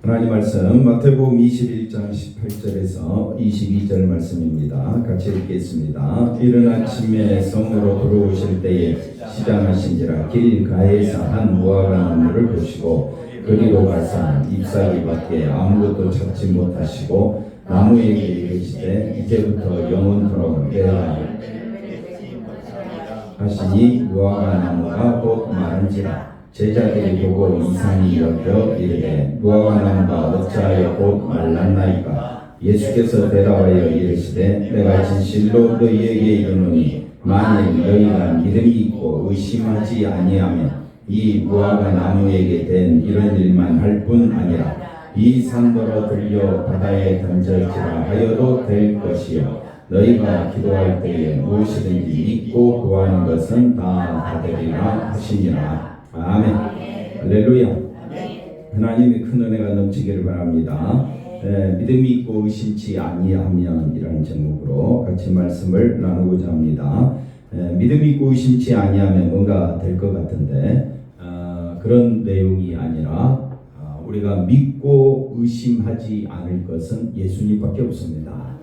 하나님 말씀 마태복음 21장 18절에서 22절 말씀입니다. 같이 읽겠습니다. 이른 아침에 성으로 들어오실 때에 시장하신지라 길가에서 한 무화과 나무를 보시고 그리로 가사 잎사귀밖에 아무것도 찾지 못하시고 나무에게 이르시되 이제부터 영원토록 내가 하시니 무화과 나무가 곧 마른지라. 제자들이 보고 이상히 여겨 이르되 무화과 나무가 어찌하여 곧 말랐나이까. 예수께서 대답하여 이르시되 내가 진실로 너희에게 이르노니 만일 너희가 믿음이 있고 의심하지 아니하면 이 무화과 나무에게 된 이런 일만 할 뿐 아니라 이 산더러 들려 바다에 던질지라 하여도 될 것이요 너희가 기도할 때에 무엇이든지 믿고 구하는 것은 다 받으리라 하시니라. 아멘. 할렐루야. 하나님의 큰 은혜가 넘치기를 바랍니다. 믿음이 있고 의심치 아니하면 이라는 제목으로 같이 말씀을 나누고자 합니다. 믿음이 있고 의심치 아니하면 뭔가 될 것 같은데 그런 내용이 아니라 우리가 믿고 의심하지 않을 것은 예수님밖에 없습니다.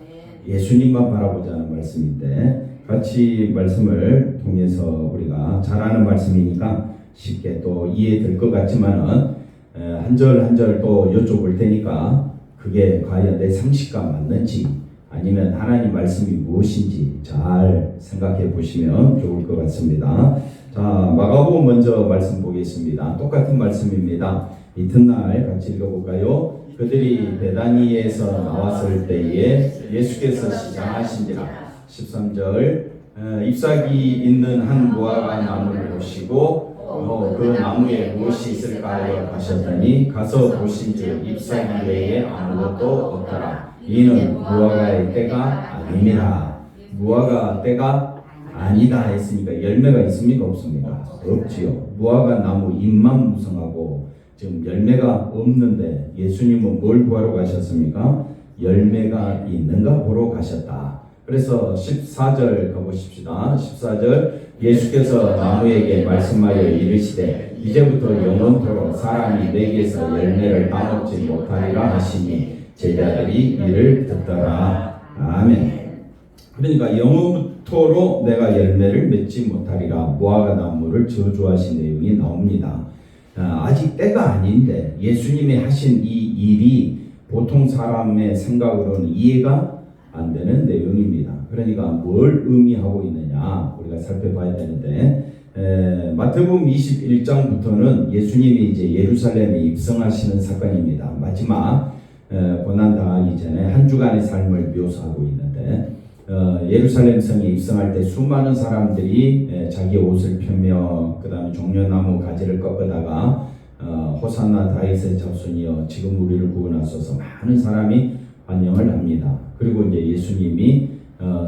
예수님만 바라보자는 말씀인데 같이 말씀을 통해서 우리가 잘 아는 말씀이니까 쉽게 또 이해될 것 같지만은 한 절 한 절 또 여쭤볼 테니까 그게 과연 내 상식과 맞는지 아니면 하나님 말씀이 무엇인지 잘 생각해 보시면 좋을 것 같습니다. 자, 마가복음 먼저 말씀 보겠습니다. 똑같은 말씀입니다. 이튿날 같이 읽어볼까요? 그들이 베다니에서 나왔을 때에 예수께서 시장하신지라. 13절 잎사귀 있는 한 무화과 나무를 보시고 그 나무에 무엇이 있을까 하여 가셨더니 가서 보신즉 잎사귀 외에 아무것도 없더라. 이는 무화과의 때가 아닙니다. 무화과 때가 아니다 했으니까 열매가 있습니까 없습니까? 없지요. 무화과 나무 잎만 무성하고 지금 열매가 없는데 예수님은 뭘 구하러 가셨습니까? 열매가 있는가 보러 가셨다. 그래서 14절 가보십시다. 14절 예수께서 나무에게 말씀하여 이르시되 이제부터 영원토록 사람이 내게서 열매를 따먹지 못하리라 하시니 제자들이 이를 듣더라. 아멘. 그러니까 영원토록 내가 열매를 맺지 못하리라. 무화과 나무를 저주하신 내용이 나옵니다. 아직 때가 아닌데 예수님이 하신 이 일이 보통 사람의 생각으로는 이해가 안 되는 내용입니다. 그러니까 뭘 의미하고 있느냐 우리가 살펴봐야 되는데 마태복음 21장부터는 예수님이 이제 예루살렘에 입성하시는 사건입니다. 마지막 고난 당하기 전에 한 주간의 삶을 묘사하고 있는데 예루살렘 성에 입성할 때 수많은 사람들이 자기 옷을 펴며 그 다음에 종려나무 가지를 꺾어다가 호산나 다윗의 자손이여 지금 우리를 구원하소서 많은 사람이 환영을 합니다. 그리고 이제 예수님이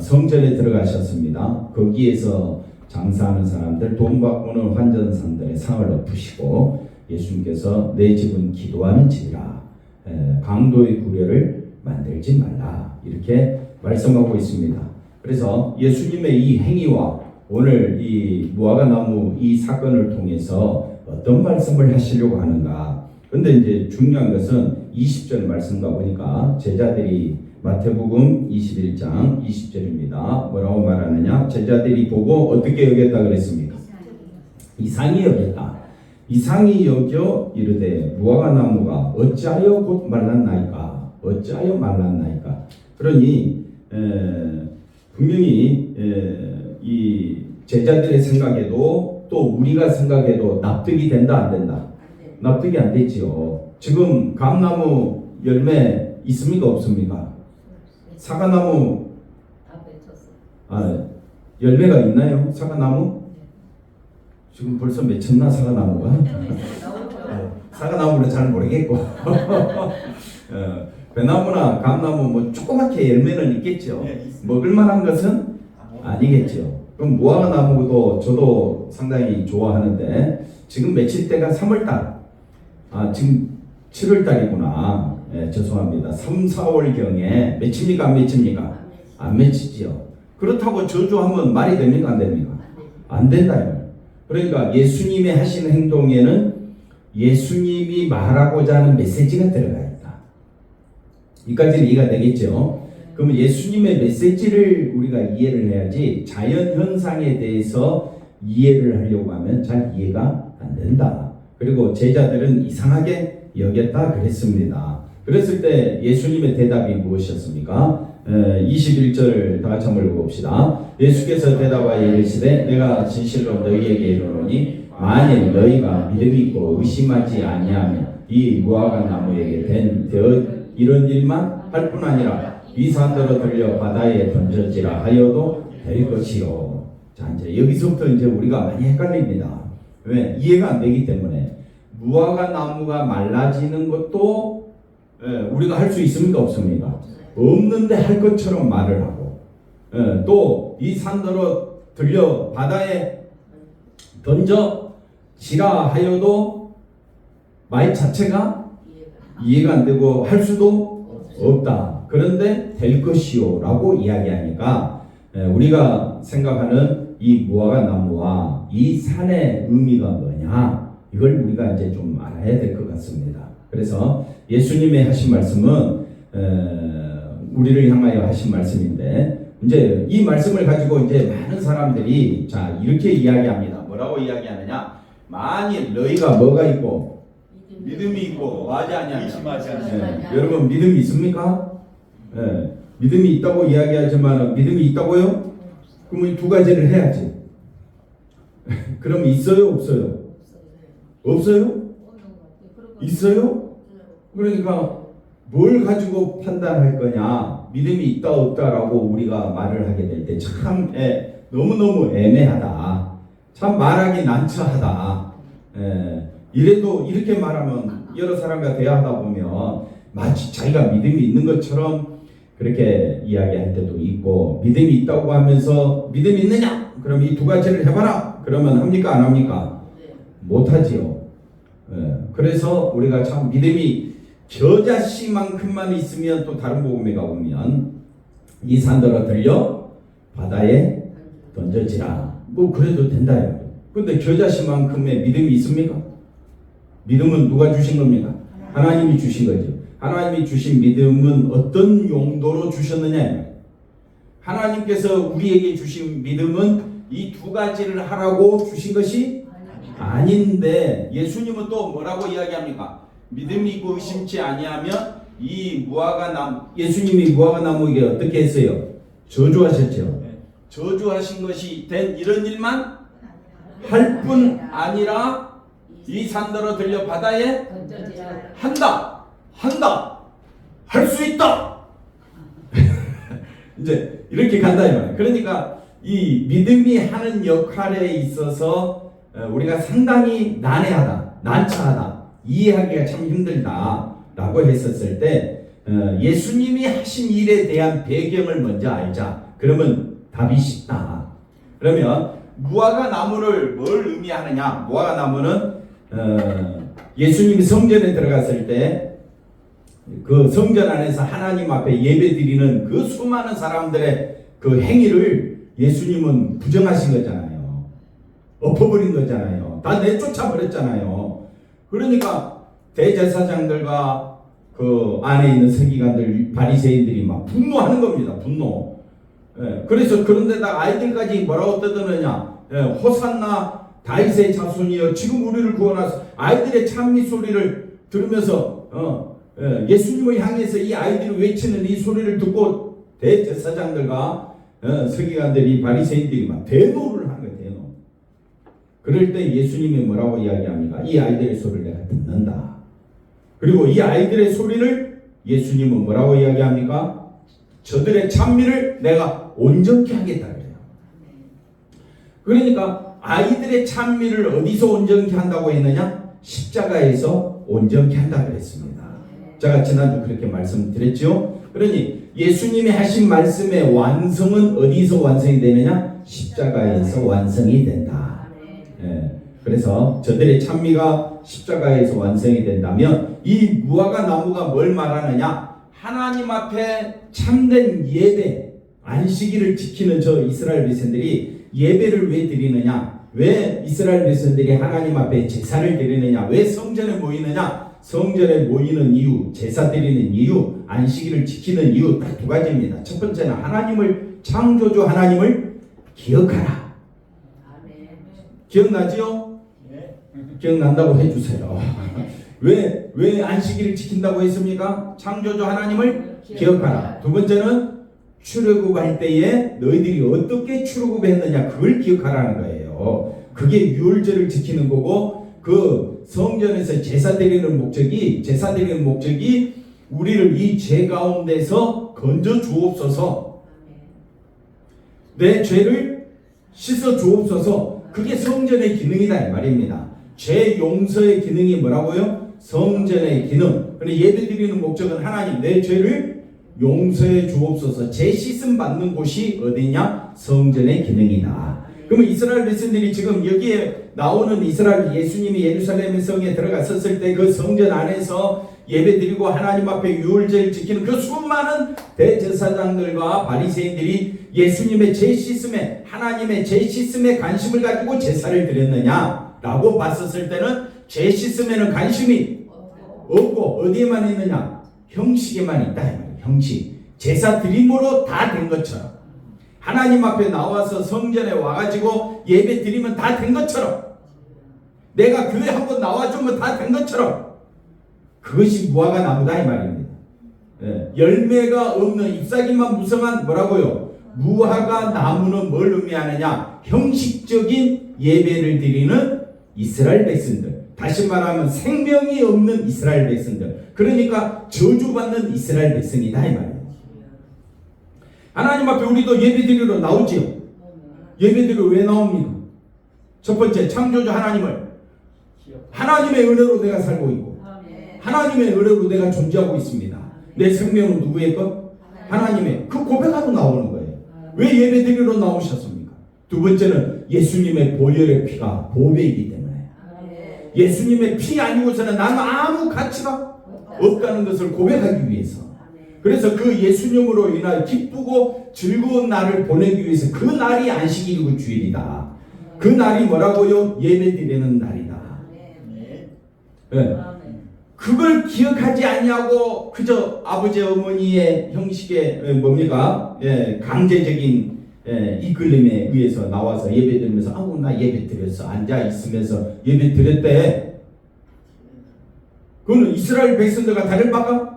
성전에 들어가셨습니다. 거기에서 장사하는 사람들, 돈 바꾸는 환전상들의 상을 엎으시고 예수님께서 내 집은 기도하는 집이라 강도의 구례를 만들지 말라 이렇게 말씀하고 있습니다. 그래서 예수님의 이 행위와 오늘 이 무화과 나무 이 사건을 통해서 어떤 말씀을 하시려고 하는가. 근데 이제 중요한 것은 20절 말씀과 보니까 제자들이 마태복음 21장 20절입니다. 뭐라고 말하느냐? 제자들이 보고 어떻게 여겼다 그랬습니까? 이상히 여겼다. 이상히 여겨 이르되 무화과 나무가 어찌하여 곧 말랐나이까? 어찌하여 말랐나이까? 그러니 분명히 이 제자들의 생각에도 또 우리가 생각해도 납득이 된다 안 된다? 납득이 안 되지요. 지금 감나무 열매 있습니까 없습니까? 사과나무 열매가 있나요? 사과나무? 지금 벌써 맺혔나 사과나무가? 사과나무는 잘 모르겠고 배나무나 감나무 뭐 조그맣게 열매는 있겠죠. 먹을만한 것은 아니겠죠. 그럼 무화과 나무도 저도 상당히 좋아하는데 지금 맺힐 때가 3월달 지금 7월달이구나. 죄송합니다. 3, 4월경에 맺힙니까 안 맺힙니까? 안 맺히지요. 그렇다고 저주하면 말이 됩니까 안 됩니까? 안 된다. 그러니까 예수님의 하신 행동에는 예수님이 말하고자 하는 메시지가 들어가 있다. 이까지는 이해가 되겠죠? 그러면 예수님의 메시지를 우리가 이해를 해야지 자연 현상에 대해서 이해를 하려고 하면 잘 이해가 안 된다. 그리고 제자들은 이상하게 여겼다 그랬습니다. 그랬을 때 예수님의 대답이 무엇이었습니까? 21절 다 같이 한번 읽어봅시다. 예수께서 대답하여 이르시되 내가 진실로 너희에게 이르노니 만일 너희가 믿음이 있고 의심하지 아니하면 이 무화과 나무에게 된 이런 일만 할 뿐 아니라 이 산더러 들려 바다에 던져지라 하여도 될 것이요. 자, 이제 여기서부터 이제 우리가 많이 헷갈립니다. 왜? 이해가 안 되기 때문에. 무화과 나무가 말라지는 것도 우리가 할 수 있습니까? 없습니까? 없는데 할 것처럼 말을 하고, 또 이 산더러 들려 바다에 던져지라 하여도 말 자체가 이해가 안 되고 할 수도 없다. 그런데 될 것이요 라고 이야기하니까 우리가 생각하는 이 무화과 나무와 이 산의 의미가 뭐냐, 이걸 우리가 이제 좀 알아야 될 것 같습니다. 그래서 예수님의 하신 말씀은 우리를 향하여 하신 말씀인데, 이제 이 말씀을 가지고 이제 많은 사람들이 자 이렇게 이야기합니다. 뭐라고 이야기하느냐? 만일 너희가 뭐가 있고 믿음이 있고 뭐하지 않냐? 여러분 믿음이 있습니까? 믿음이 있다고 이야기하지만 믿음이 있다고요? 그러면 이 두 가지를 해야지. 그럼 있어요? 없어요? 없어요? 있어요? 그러니까 뭘 가지고 판단할 거냐? 믿음이 있다 없다라고 우리가 말을 하게 될 때 참 너무너무 애매하다. 참 말하기 난처하다. 이래도 이렇게 말하면 여러 사람과 대화하다 보면 마치 자기가 믿음이 있는 것처럼 그렇게 이야기할 때도 있고, 믿음이 있다고 하면서 믿음이 있느냐? 그럼 이 두 가지를 해봐라. 그러면 합니까? 안 합니까? 못하지요. 그래서 우리가 참 믿음이 겨자씨만큼만 있으면, 또 다른 복음에 가보면 이 산더러 들려 바다에 던져지라. 뭐 그래도 된다요. 근데 겨자씨만큼의 믿음이 있습니까? 믿음은 누가 주신 겁니까? 하나님이 주신 거죠. 하나님이 주신 믿음은 어떤 용도로 주셨느냐? 하나님께서 우리에게 주신 믿음은 이 두 가지를 하라고 주신 것이 아닌데, 예수님은 또 뭐라고 이야기합니까? 믿음이 있고 의심치 아니하면 이 무화과 나무, 예수님이 무화과 나무에게 어떻게 했어요? 저주하셨죠. 저주하신 것이 된 이런 일만 할 뿐 아니라 이 산더러 들려 바다에 한다 할 수 있다. 이제 이렇게 간다 이 말이에요. 그러니까 이 믿음이 하는 역할에 있어서 우리가 상당히 난처하다, 이해하기가 참 힘들다라고 했었을 때 예수님이 하신 일에 대한 배경을 먼저 알자. 그러면 답이 쉽다. 그러면 무화과 나무를 뭘 의미하느냐? 무화과 나무는 예수님이 성전에 들어갔을 때 그 성전 안에서 하나님 앞에 예배드리는 그 수많은 사람들의 그 행위를 예수님은 부정하신 거잖아요. 엎어버린 거잖아요. 다 내쫓아 버렸잖아요. 그러니까 대제사장들과 그 안에 있는 서기관들, 바리새인들이 막 분노하는 겁니다. 분노. 그래서 그런데다 아이들까지 뭐라고 떠드느냐? 호산나 다윗의 자손이여 지금 우리를 구원하소서. 아이들의 찬미 소리를 들으면서 예수님을 향해서 이 아이들이 외치는 이 소리를 듣고 대제사장들과 서기관들이, 바리새인들이 막 대노를 하는 거예요. 대노. 그럴 때 예수님이 뭐라고 이야기합니까? 이 아이들의 소리를 내가 듣는다. 그리고 이 아이들의 소리를 예수님은 뭐라고 이야기합니까? 저들의 찬미를 내가 온전케 하겠다 그래요. 그러니까 아이들의 찬미를 어디서 온전케 한다고 했느냐? 십자가에서 온전케 한다 그랬습니다. 제가 지난주 그렇게 말씀드렸죠. 그러니 예수님이 하신 말씀의 완성은 어디서 완성이 되느냐? 십자가에서 완성이 된다. 그래서 저들의 찬미가 십자가에서 완성이 된다면 이 무화과 나무가 뭘 말하느냐? 하나님 앞에 참된 예배, 안식일을 지키는 저 이스라엘 백성들이 예배를 왜 드리느냐? 왜 이스라엘 백성들이 하나님 앞에 제사를 드리느냐? 왜 성전에 모이느냐? 성전에 모이는 이유, 제사 드리는 이유, 안식일을 지키는 이유 딱 두 가지입니다. 첫 번째는 하나님을, 창조주 하나님을 기억하라. 기억나지요? 기억난다고 해주세요. 왜 안식일을 지킨다고 했습니까? 창조주 하나님을 기억하라. 두 번째는 출애굽할 때에 너희들이 어떻게 출애굽했느냐 그걸 기억하라는 거예요. 그게 유월절을 지키는 거고, 그 성전에서 제사 드리는 목적이 우리를 이 죄 가운데서 건져 주옵소서, 내 죄를 씻어 주옵소서. 그게 성전의 기능이다 이 말입니다. 죄 용서의 기능이 뭐라고요? 성전의 기능. 근데 예배 드리는 목적은 하나님 내 죄를 용서해 주옵소서. 죄 씻음 받는 곳이 어디냐? 성전의 기능이다. 그러면 이스라엘 백성들이 지금 여기에 나오는 이스라엘 예수님이 예루살렘 성에 들어갔었을 때 그 성전 안에서 예배드리고 하나님 앞에 유월절 지키는 그 수많은 대제사장들과 바리새인들이 예수님의 죄 씻음에, 하나님의 죄 씻음에 관심을 가지고 제사를 드렸느냐라고 봤었을 때는 죄 씻음에는 관심이 없고 어디에만 있느냐? 형식에만 있다. 형식. 제사 드림으로 다 된 것처럼, 하나님 앞에 나와서 성전에 와가지고 예배 드리면 다 된 것처럼, 내가 교회 한번 나와주면 다 된 것처럼, 그것이 무화과 나무다 이 말입니다. 열매가 없는 잎사귀만 무성한 뭐라고요? 무화과 나무는 뭘 의미하느냐? 형식적인 예배를 드리는 이스라엘 백성들, 다시 말하면 생명이 없는 이스라엘 백성들, 그러니까 저주받는 이스라엘 백성이다 이 말이에요. 하나님 앞에 우리도 예배드리러 나오지요. 예배드리러 왜 나옵니까? 첫 번째, 창조주 하나님을, 하나님의 은혜로 내가 살고 있고 하나님의 은혜로 내가 존재하고 있습니다. 내 생명은 누구의 것? 하나님의. 그 고백하고 나오는 거예요. 왜 예배드리러 나오셨습니까? 두 번째는 예수님의 보혈의 피가 보배이기 때문에, 예수님의 피 아니고서는 나는 아무 가치가 없다는 것을 고백하기 위해서, 그래서 그 예수님으로 인하여 기쁘고 즐거운 날을 보내기 위해서, 그 날이 안식일이고 주일이다. 그 날이 뭐라고요? 예배드리는 날이다. 네. 그걸 기억하지 아니하고 그저 아버지 어머니의 형식의 뭡니까? 강제적인 이끌림에 의해서 나와서 예배드리면서 아우 나 예배드렸어 앉아 있으면서 예배드렸대. 그거는 이스라엘 백성들과 다를 바가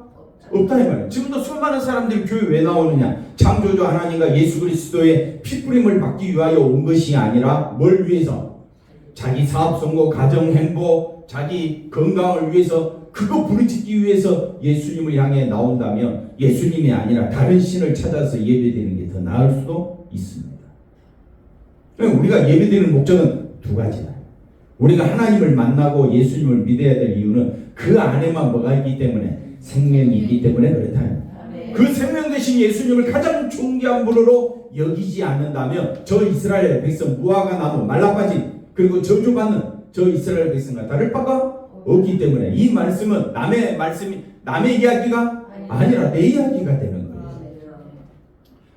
없다 이 말이에요. 지금도 수많은 사람들이 교회 왜 나오느냐? 창조주 하나님과 예수 그리스도의 피뿌림을 받기 위하여 온 것이 아니라 뭘 위해서? 자기 사업 성공, 가정 행복, 자기 건강을 위해서, 그거 부르짖기 위해서 예수님을 향해 나온다면 예수님이 아니라 다른 신을 찾아서 예배드리는 게 더 나을 수도 있습니다. 우리가 예배드리는 목적은 두 가지다. 우리가 하나님을 만나고 예수님을 믿어야 될 이유는 그 안에만 뭐가 있기 때문에, 생명이 있기 때문에 그렇다. 그 생명 되신 예수님을 가장 존귀한 분으로 여기지 않는다면 저 이스라엘 백성 무화과 나무 말라빠진, 그리고 저주받는 저 이스라엘 백성과 다를 바가 없기 때문에 이 말씀은 남의 말씀이, 남의 이야기가 아니라 내 이야기가 되는 거예요.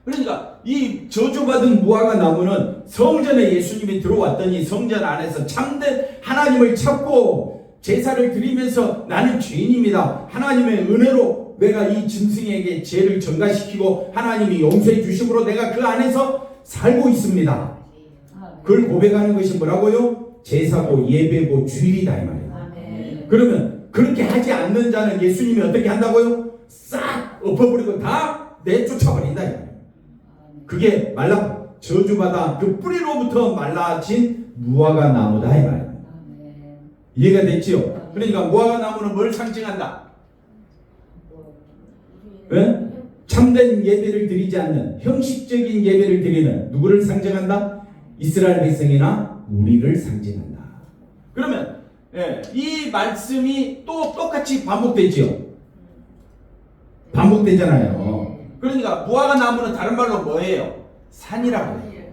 그러니까 이 저주받은 무화과 나무는 성전에 예수님이 들어왔더니 성전 안에서 참된 하나님을 찾고 제사를 드리면서 나는 죄인입니다, 하나님의 은혜로 내가 이 짐승에게 죄를 전가시키고 하나님이 용서해 주심으로 내가 그 안에서 살고 있습니다. 그걸 고백하는 것이 뭐라고요? 제사고 예배고 주일이다 이 말이에요. 그러면 그렇게 하지 않는 자는 예수님이 어떻게 한다고요? 싹 엎어버리고 다 내쫓아버린다 이 말이에요. 그게 저주받아 그 뿌리로부터 말라진 무화과 나무다 이 말이에요. 이해가 됐지요? 그러니까 무화과 나무는 뭘 상징한다? 왜? 참된 예배를 드리지 않는 형식적인 예배를 드리는 누구를 상징한다? 이스라엘 백성이나 우리를 상징한다. 그러면 이 말씀이 또 똑같이 반복되지요. 반복되잖아요. 그러니까 무화과 나무는 다른 말로 뭐예요? 산이라고 해요.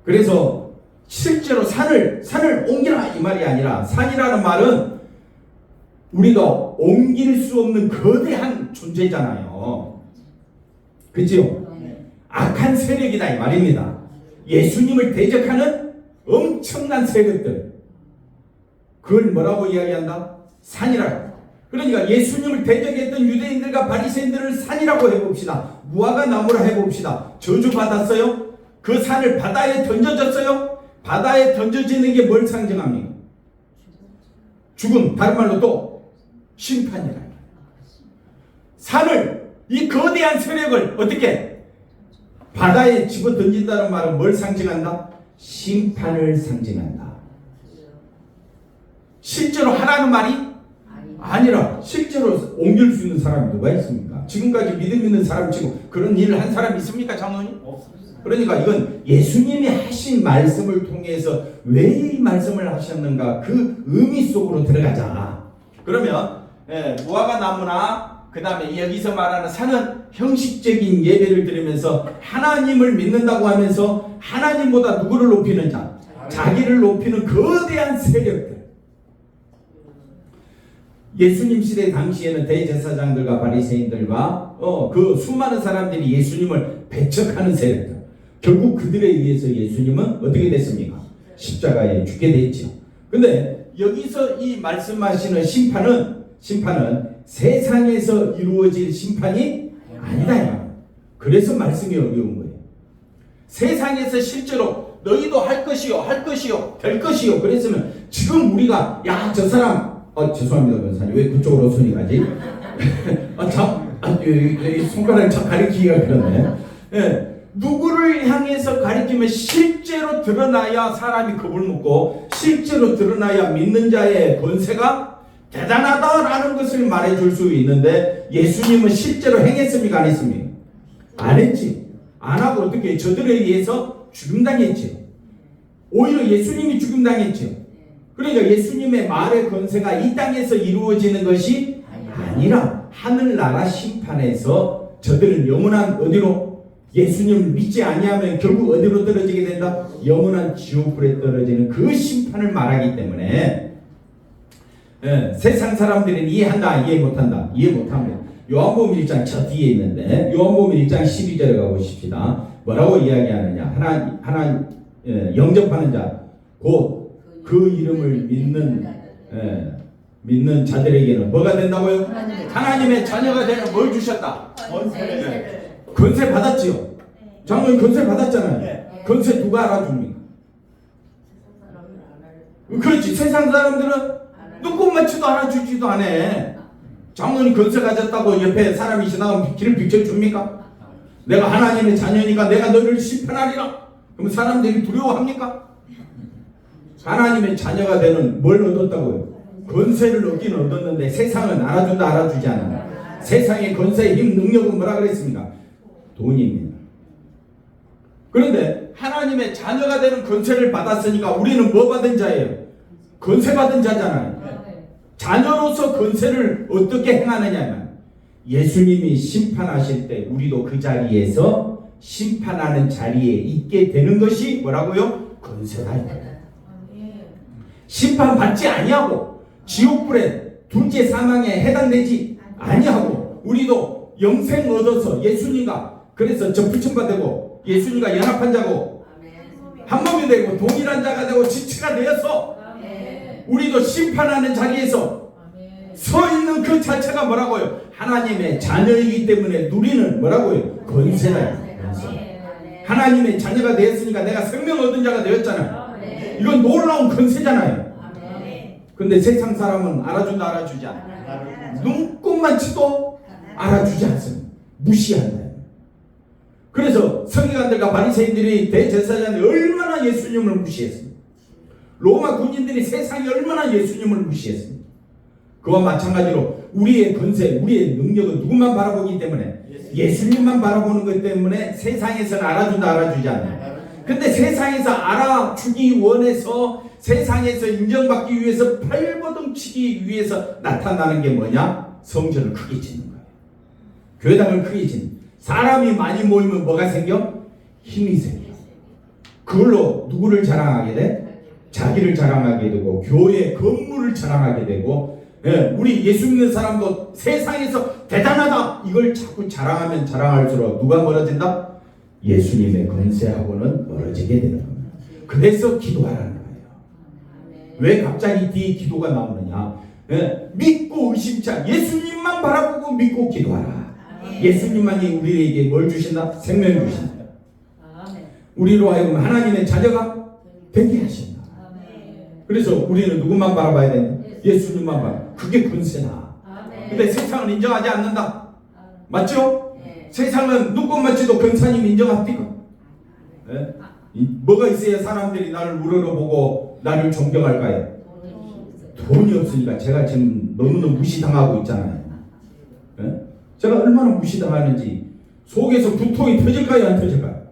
그래서 실제로 산을 옮기라 이 말이 아니라, 산이라는 말은 우리가 옮길 수 없는 거대한 존재잖아요. 그렇죠? 악한 세력이다 이 말입니다. 예수님을 대적하는 엄청난 세력들, 그걸 뭐라고 이야기한다? 산이라고. 그러니까 예수님을 대적했던 유대인들과 바리새인들을 산이라고 해봅시다. 무화과 나무라 해봅시다. 저주받았어요? 그 산을 바다에 던져졌어요? 바다에 던져지는 게 뭘 상징합니까? 죽음, 다른 말로 또 심판이라. 산을, 이 거대한 세력을 어떻게 바다에 집어 던진다는 말은 뭘 상징한다? 심판을 상징한다. 실제로 하라는 말이 아니라 실제로 옮길 수 있는 사람이 누가 있습니까? 지금까지 믿음 있는 사람 치고 그런 일을 한 사람이 있습니까, 장로님? 그러니까 이건 예수님이 하신 말씀을 통해서 왜 이 말씀을 하셨는가, 그 의미 속으로 들어가자. 그러면 무화과 나무나 그 다음에 여기서 말하는 산은 형식적인 예배를 드리면서 하나님을 믿는다고 하면서 하나님보다 누구를 높이는 자, 자기를 높이는 거대한 세력들. 예수님 시대 당시에는 대제사장들과 바리새인들과 그 수많은 사람들이 예수님을 배척하는 세력들, 결국 그들에 의해서 예수님은 어떻게 됐습니까? 십자가에 죽게 됐죠. 근데 여기서 이 말씀하시는 심판은 세상에서 이루어질 심판이 아니다. 그래서 말씀이 어려운 거예요. 세상에서 실제로 너희도 할 것이요 될 것이요 그랬으면 지금 우리가 야 저 사람 죄송합니다 변사님 왜 그쪽으로 손이 가지? 손가락을 참 가리키기가 그렇네. 누구를 향해서 가리키면 실제로 드러나야 사람이 겁을 먹고 실제로 드러나야 믿는 자의 권세가 대단하다라는 것을 말해줄 수 있는데 예수님은 실제로 행했습니까? 안 했습니까? 안 했지. 안 하고 어떻게 저들에 의해서 죽임당했지. 오히려 예수님이 죽임당했죠. 그러니까 예수님의 말의 권세가 이 땅에서 이루어지는 것이 아니라 하늘나라 심판에서 저들은 영원한 어디로 예수님을 믿지 아니하면 결국 어디로 떨어지게 된다? 영원한 지옥불에 떨어지는 그 심판을 말하기 때문에 세상 사람들은 이해한다, 이해 못한다, 이해 못합니다. 요한복음 1장 저 뒤에 있는데 요한복음 1장 12절에 가보십시다. 뭐라고 이야기하느냐? 영접하는 자, 곧 그 이름을 믿는 자들에게는 뭐가 된다고요? 하나님의 자녀가 되는 뭘 주셨다? 권세 받았지요. 장로님 권세 받았잖아요. 권세 누가 알아줍니까? 그렇지. 세상 사람들은 눈꼽만치도 알아주지도 않아. 장로님 권세 가졌다고 옆에 사람이 지나가면 길을 비춰줍니까? 내가 하나님의 자녀니까 내가 너를 심판하리라. 그럼 사람들이 두려워합니까? 하나님의 자녀가 되는 뭘 얻었다고요? 권세를 얻긴 얻었는데 세상은 알아준다, 알아주지 않아. 세상의 권세, 힘, 능력은 뭐라 그랬습니까? 돈입니다. 그런데 하나님의 자녀가 되는 권세를 받았으니까 우리는 뭐 받은 자예요? 권세 받은 자잖아요. 자녀로서 권세를 어떻게 행하느냐면 예수님이 심판하실 때 우리도 그 자리에서 심판하는 자리에 있게 되는 것이 뭐라고요? 권세다. 심판받지 아니하고 지옥불에 둘째 사망에 해당되지 아니하고 우리도 영생 얻어서 예수님과 그래서 접붙임바 되고 예수님과 연합한 자고 한 몸이 되고 동일한 자가 되고 지체가 되어서 우리도 심판하는 자리에서 서 있는 그 자체가 뭐라고요? 하나님의 자녀이기 때문에 누리는 뭐라고요? 권세다. 하나님의 자녀가 되었으니까 내가 생명 얻은 자가 되었잖아요. 이건 놀라운 권세잖아요. 근데 세상 사람은 알아준다, 알아주지 않아. 눈꼽만 치도 알아주지 않습니다. 무시한다. 그래서 서기관들과 바리새인들이 대제사장이 얼마나 예수님을 무시했습니다. 로마 군인들이 세상이 얼마나 예수님을 무시했습니다. 그와 마찬가지로 우리의 권세, 우리의 능력은 누구만 바라보기 때문에 예수님만 바라보는 것 때문에 세상에서는 알아준다, 알아주지 않아요. 근데 세상에서 알아주기 원해서 세상에서 인정받기 위해서 발버둥치기 위해서 나타나는 게 뭐냐? 성전을 크게 짓는 거예요. 교회당을 크게 짓는. 사람이 많이 모이면 뭐가 생겨? 힘이 생겨. 그걸로 누구를 자랑하게 돼? 자기를 자랑하게 되고 교회 건물을 자랑하게 되고 우리 예수 믿는 사람도 세상에서 대단하다 이걸 자꾸 자랑하면 자랑할수록 누가 멀어진다? 예수님의 권세하고는 멀어지게 되는 겁니다. 그래서 기도하라는 거예요. 왜 갑자기 뒤에 기도가 나오느냐? 믿고 의심치 않 예수님만 바라보고 믿고 기도하라. 예수님만이 우리에게 뭘 주신다? 생명 주신다. 우리로 하여금 하나님의 자녀가 되게 하신다. 그래서 우리는 누구만 바라봐야 되냐? 예수님만 바라. 그게 권세다. 근데 세상은 인정하지 않는다. 맞죠? 세상은 눈꽃만치도 권사님 인정합니까? 뭐가 있어야 사람들이 나를 우러러보고 나를 존경할까요? 돈이 없으니까 제가 지금 너무너무 무시당하고 있잖아요. 제가 얼마나 무시당하는지 속에서 두통이 터질까요? 안 터질까요?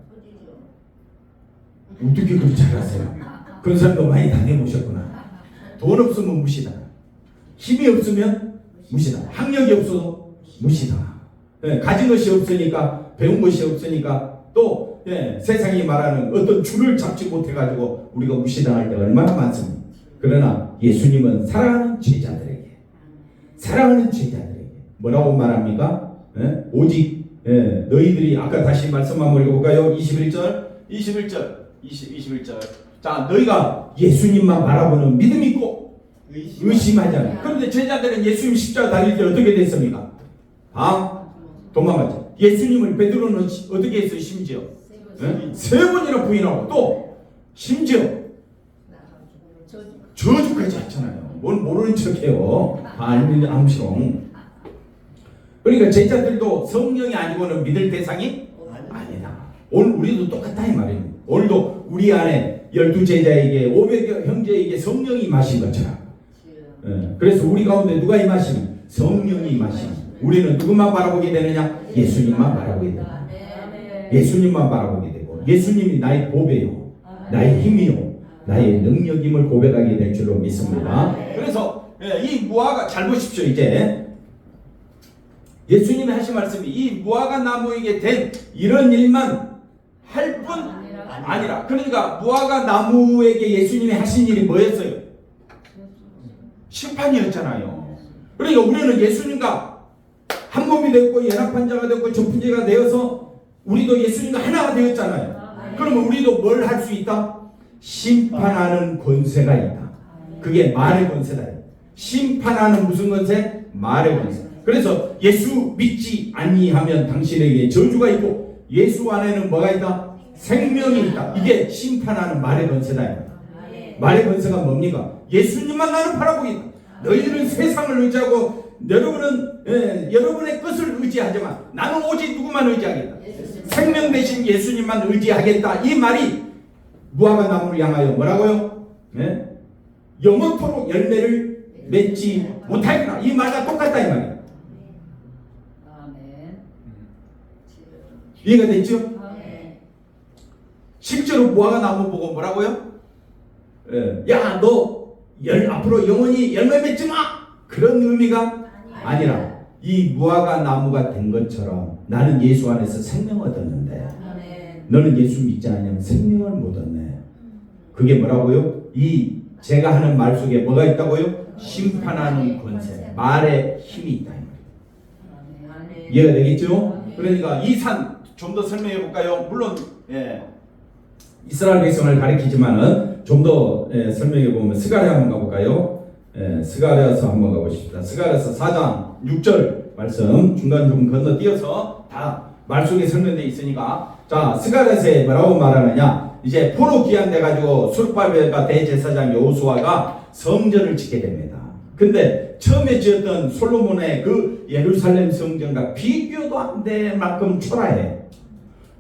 어떻게 그렇게 잘 아세요? 그런 사람도 많이 당해보셨구나. 돈 없으면 무시당하, 힘이 없으면 무시당하, 학력이 없어도 무시당하, 가진 것이 없으니까, 배운 것이 없으니까 또 세상이 말하는 어떤 줄을 잡지 못해가지고 우리가 무시당할 때가 얼마나 많습니다. 그러나 예수님은 사랑하는 제자들에게 뭐라고 말합니까? 오직 너희들이 아까 다시 말씀 한번 읽어볼까요? 21절 자, 너희가 예수님만 바라보는 믿음이 있고 의심하지 않아. 그런데 제자들은 예수님 십자가 달릴 때 어떻게 됐습니까? 도망갔죠. 예수님을 베드로는 어떻게 했어요? 심지어 세 번이나 부인하고 또 심지어 저주까지 했잖아요. 뭘 모르는 척해요. 암시롱. 그러니까 제자들도 성령이 아니고는 믿을 대상이 아니다. 오늘 우리도 똑같다 이 말입니다. 오늘도 우리 안에 12제자에게 500여 형제에게 성령이 임하신 것처럼, 그래서 우리 가운데 누가 임하시면 성령이 임하시면 우리는 누구만 바라보게 되느냐? 예수님만 바라보게 됩니다. 예수님만 바라보게 되고 예수님이 나의 보배요, 나의 힘이요, 나의 능력임을 고백하게 될 줄로 믿습니다. 그래서 이 무화과 잘 보십시오. 이제 예수님이 하신 말씀이 이 무화과 나무에게 된 이런 일만 할 뿐 아니라, 그러니까 무화과 나무에게 예수님이 하신 일이 뭐였어요? 심판이었잖아요. 그러니까 우리는 예수님과 한 몸이 되었고 연합한 자가 되었고 전분제가 되어서 우리도 예수님과 하나가 되었잖아요. 그러면 우리도 뭘 할 수 있다? 심판하는 권세가 있다. 그게 말의 권세다. 심판하는 무슨 권세? 말의 권세. 그래서 예수 믿지 아니하면 당신에게 저주가 있고 예수 안에는 뭐가 있다? 생명이 있다. 이게 심판하는 말의 권세다. 말의 권세가 뭡니까? 예수님만 나는 바라보겠다. 너희들은 세상을 의지하고 여러분은 여러분의 것을 의지하지만 나는 오직 누구만 의지하겠다? 생명 대신 예수님만 의지하겠다. 이 말이 무화과 나무를 향하여 뭐라고요? 영원토록 열매를 맺지 못하겠다. 이 말과 똑같다 이 말이에요. 이해가 됐죠? 실제로 무화과 나무 보고 뭐라고요? 야, 너 앞으로 영원히 열매 맺지 마! 그런 의미가 아니라 이 무화과 나무가 된 것처럼 나는 예수 안에서 생명을 얻었는데 너는 예수 믿지 않으면 생명을 못 얻네. 그게 뭐라고요? 이 제가 하는 말 속에 뭐가 있다고요? 심판하는 권세, 말에 힘이 있다. 이해가 되겠죠? 그러니까 이 산 좀 더 설명해 볼까요? 물론 이스라엘 백성을 가리키지만은 좀 더 설명해 보면 스가랴 한번 가볼까요? 스가랴서 한번 가보십시다. 스가랴서 4장 6절 말씀 중간중간 건너뛰어서 다 말 속에 설명되어 있으니까, 자, 스가랴서에 뭐라고 말하느냐? 이제 포로 귀환돼 가지고 수르바벨과 대제사장 여호수아가 성전을 짓게 됩니다. 근데 처음에 지었던 솔로몬의 그 예루살렘 성전과 비교도 안 될 만큼 초라해.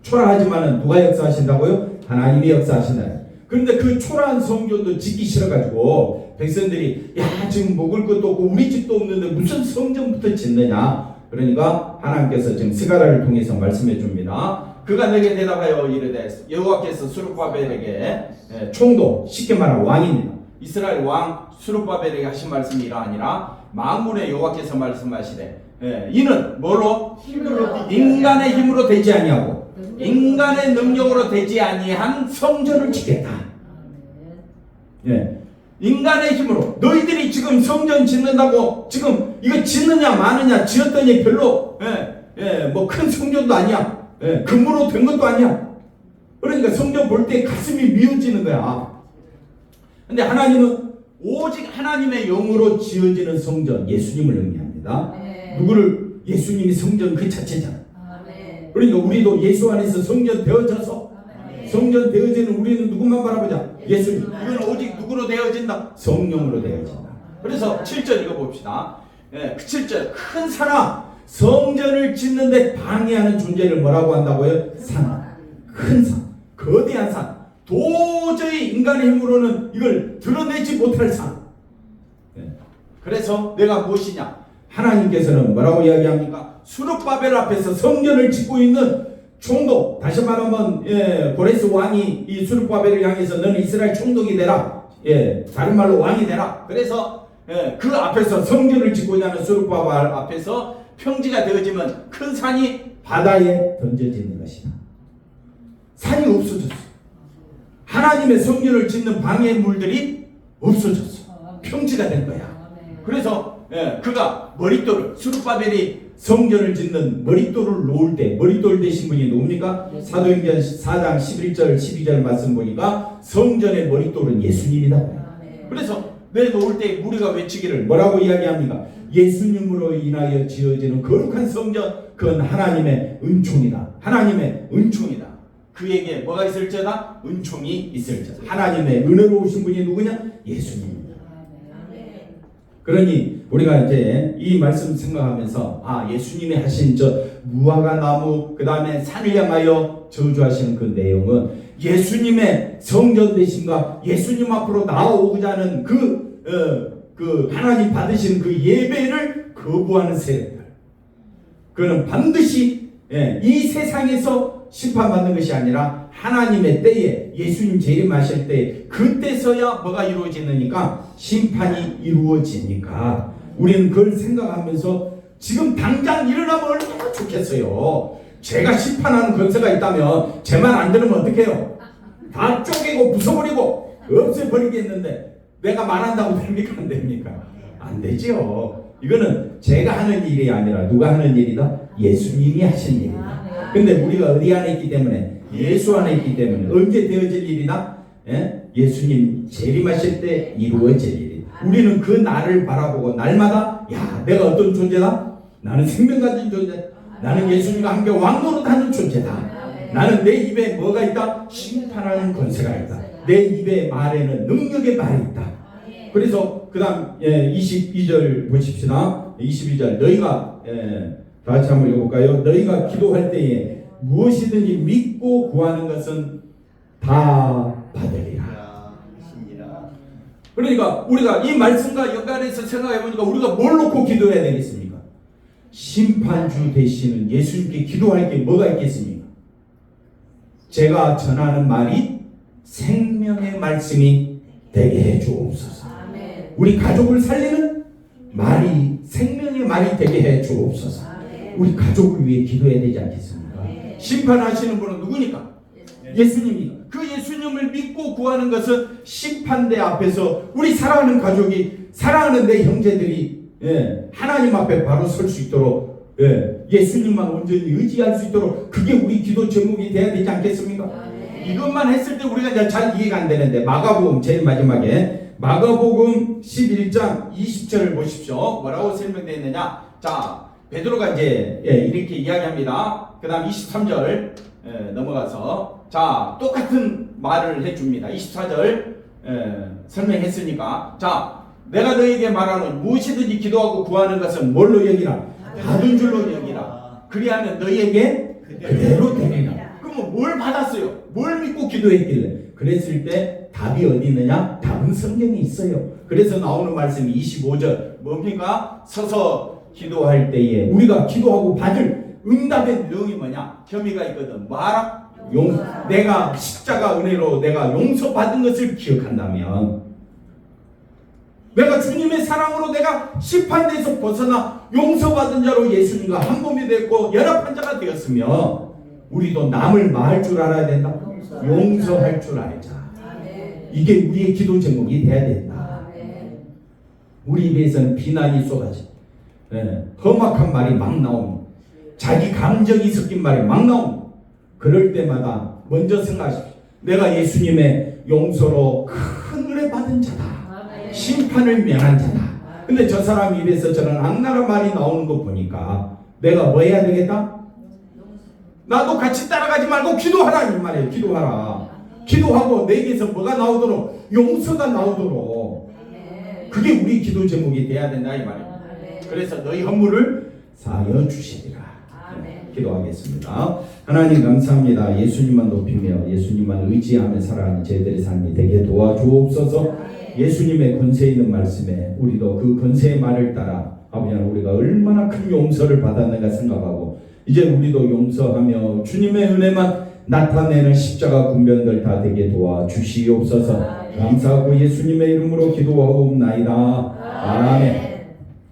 초라하지만은 누가 역사하신다고요? 하나님이 역사하신다. 그런데 그 초라한 성전도 짓기 싫어가지고 백성들이 야, 지금 먹을 것도 없고 우리 집도 없는데 무슨 성전부터 짓느냐? 그러니까 하나님께서 지금 스가랴를 통해서 말씀해 줍니다. 그가 내게 대답하여 이르되 여호와께서 수르바벨에게 총독, 쉽게 말하면 왕입니다. 이스라엘 왕 수르바벨에게 하신 말씀이 이러하니라. 만군의 여호와께서 말씀하시되 이는 뭐로? 힘으로, 인간의 힘으로 되지 아니하고 인간의 능력으로 되지 아니한 성전을 짓겠다. 인간의 힘으로. 너희들이 지금 성전 짓는다고 지금 이거 짓느냐 마느냐 지었더니 별로 뭐 큰 성전도 아니야. 금으로 된 것도 아니야. 그러니까 성전 볼 때 가슴이 미어지는 거야. 근데 하나님은 오직 하나님의 영으로 지어지는 성전, 예수님을 의미합니다. 누구를? 예수님이 성전 그 자체잖아. 그러니까 우리도 예수 안에서 성전 되어져서, 성전 되어지는 우리는 누구만 바라보자? 예수님. 이건 오직 누구로 되어진다? 성령으로 되어진다. 그래서 7절 읽어봅시다. 그 7절. 큰 산아, 성전을 짓는데 방해하는 존재를 뭐라고 한다고요? 산. 큰 산. 거대한 산. 도저히 인간의 힘으로는 이걸 드러내지 못할 산. 그래서 내가 무엇이냐? 하나님께서는 뭐라고 이야기합니까? 수르바벨 앞에서 성전을 짓고 있는 총독, 다시 말하면 고레스 왕이 이 수르바벨을 향해서 너는 이스라엘 총독이 되라. 다른 말로 왕이 되라. 그래서 그 앞에서 성전을 짓고 있는 수르바벨 앞에서 평지가 되어지면 큰 산이 바다에 던져지는 것이다. 산이 없어졌어. 하나님의 성전을 짓는 방해물들이 없어졌어. 평지가 된 거야. 그래서 그가 머릿돌을, 수르바벨이 성전을 짓는 머릿돌을 놓을 때, 머릿돌 되신 분이 누굽니까? 사도행전 4장 11절 12절 말씀 보니까 성전의 머릿돌은 예수님이다. 그래서 내놓을 때 우리가 외치기를 뭐라고 이야기합니까? 예수님으로 인하여 지어지는 거룩한 성전, 그건 하나님의 은총이다. 하나님의 은총이다. 그에게 뭐가 있을지어다? 은총이 있을지어다. 하나님의 은혜로 오신 분이 누구냐? 예수님입니다. 그러니 우리가 이제 이 말씀 생각하면서 예수님이 하신 저 무화과 나무 그 다음에 산을 향하여 저주하시는 그 내용은 예수님의 성전 되심과 예수님 앞으로 나아오고자 하는 그 하나님 받으신 그 예배를 거부하는 세력들, 그는 반드시 이 세상에서 심판받는 것이 아니라 하나님의 때에, 예수님 재림하실 때 그때서야 뭐가 이루어지니까? 심판이 이루어지니까 우리는 그걸 생각하면서 지금 당장 일어나면 얼마나 좋겠어요. 제가 심판하는 권세가 있다면 제 말 안 들으면 어떡해요? 다 쪼개고 부숴버리고 없애버리겠는데 내가 말한다고 됩니까? 안 됩니까? 안 되죠. 이거는 제가 하는 일이 아니라 누가 하는 일이다? 예수님이 하신 일이다. 근데 우리가 어디 안에 있기 때문에? 예수 안에 있기 때문에. 언제 되어질 일이다? 예수님 재림하실 때 이루어질 일이다. 우리는 그 날을 바라보고 날마다 내가 어떤 존재다? 나는 생명 가진 존재다. 나는 예수님과 함께 왕노릇하는 존재다. 나는 내 입에 뭐가 있다? 심판하는 권세가 있다. 내 입의 말에는 능력의 말이 있다. 그래서 그 다음 22절 보십시다. 22절 너희가 다 같이 한번 읽어볼까요? 너희가 기도할 때에 무엇이든지 믿고 구하는 것은 다 받으리라. 그러니까 우리가 이 말씀과 연관해서 생각해보니까 우리가 뭘 놓고 기도해야 되겠습니까? 심판주 되시는 예수님께 기도할 게 뭐가 있겠습니까? 제가 전하는 말이 생명의 말씀이 되게 해 주옵소서. 우리 가족을 살리는 말이 생명의 말이 되게 해 주옵소서. 우리 가족을 위해 기도해야 되지 않겠습니까? 심판하시는 분은 누구니까? 예수님이니까. 그 예수님을 믿고 구하는 것은 심판대 앞에서 우리 사랑하는 가족이, 사랑하는 내 형제들이 하나님 앞에 바로 설 수 있도록 예수님만 온전히 의지할 수 있도록 그게 우리 기도 제목이 돼야 되지 않겠습니까? 이것만 했을 때 우리가 이제 잘 이해가 안 되는데 마가복음 제일 마지막에 마가복음 11장 20절을 보십시오. 뭐라고 설명되어 있느냐? 자, 베드로가 이제 이렇게 이야기합니다. 그 다음 23절 넘어가서 자, 똑같은 말을 해줍니다. 24절 설명했으니까 자, 내가 너에게 말하는 무엇이든지 기도하고 구하는 것은 뭘로 여기라? 받은 줄로 여기라. 그리하면 너희에게 그대로 되리라. 그러면 뭘 받았어요? 뭘 믿고 기도했길래? 그랬을 때 답이 어디 있느냐? 답은 성경에 있어요. 그래서 나오는 말씀이 25절 뭡니까? 서서 기도할 때에 우리가 기도하고 받을 응답의 내용이 뭐냐? 혐의가 있거든. 뭐하라? 내가 십자가 은혜로 내가 용서받은 것을 기억한다면, 내가 주님의 사랑으로 내가 심판대에서 벗어나 용서받은 자로 예수님과 한 몸이 됐고 연합한 자가 되었으며 우리도 남을 마할 줄 알아야 된다. 용서할 줄 알자. 이게 우리의 기도 제목이 돼야 된다. 우리 입에서는 비난이 쏟아져, 험악한 말이 막 나오고 자기 감정이 섞인 말이 막 나오고, 그럴 때마다 먼저 생각하십시오. 내가 예수님의 용서로 큰 은혜 받은 자다. 심판을 면한 자다. 근데 저 사람 입에서 저는 악랄한 말이 나오는 거 보니까 내가 뭐 해야 되겠다? 나도 같이 따라가지 말고 기도하라 이 말이에요. 기도하라. 기도하고 내게서 뭐가 나오도록, 용서가 나오도록, 그게 우리 기도 제목이 돼야 된다 이 말이에요. 그래서 너희 허물을 사하여 주시리라. 기도하겠습니다. 하나님 감사합니다. 예수님만 높이며 예수님만 의지하며 살아가는 저희들의 삶이 되게 도와주옵소서. 예수님의 권세 있는 말씀에 우리도 그 권세의 말을 따라 아버지 하나님, 우리가 얼마나 큰 용서를 받았는가 생각하고 이제 우리도 용서하며 주님의 은혜만 나타내는 십자가 군변들 다 되게 도와주시옵소서. 감사하고 예수님의 이름으로 기도하옵나이다. 아멘.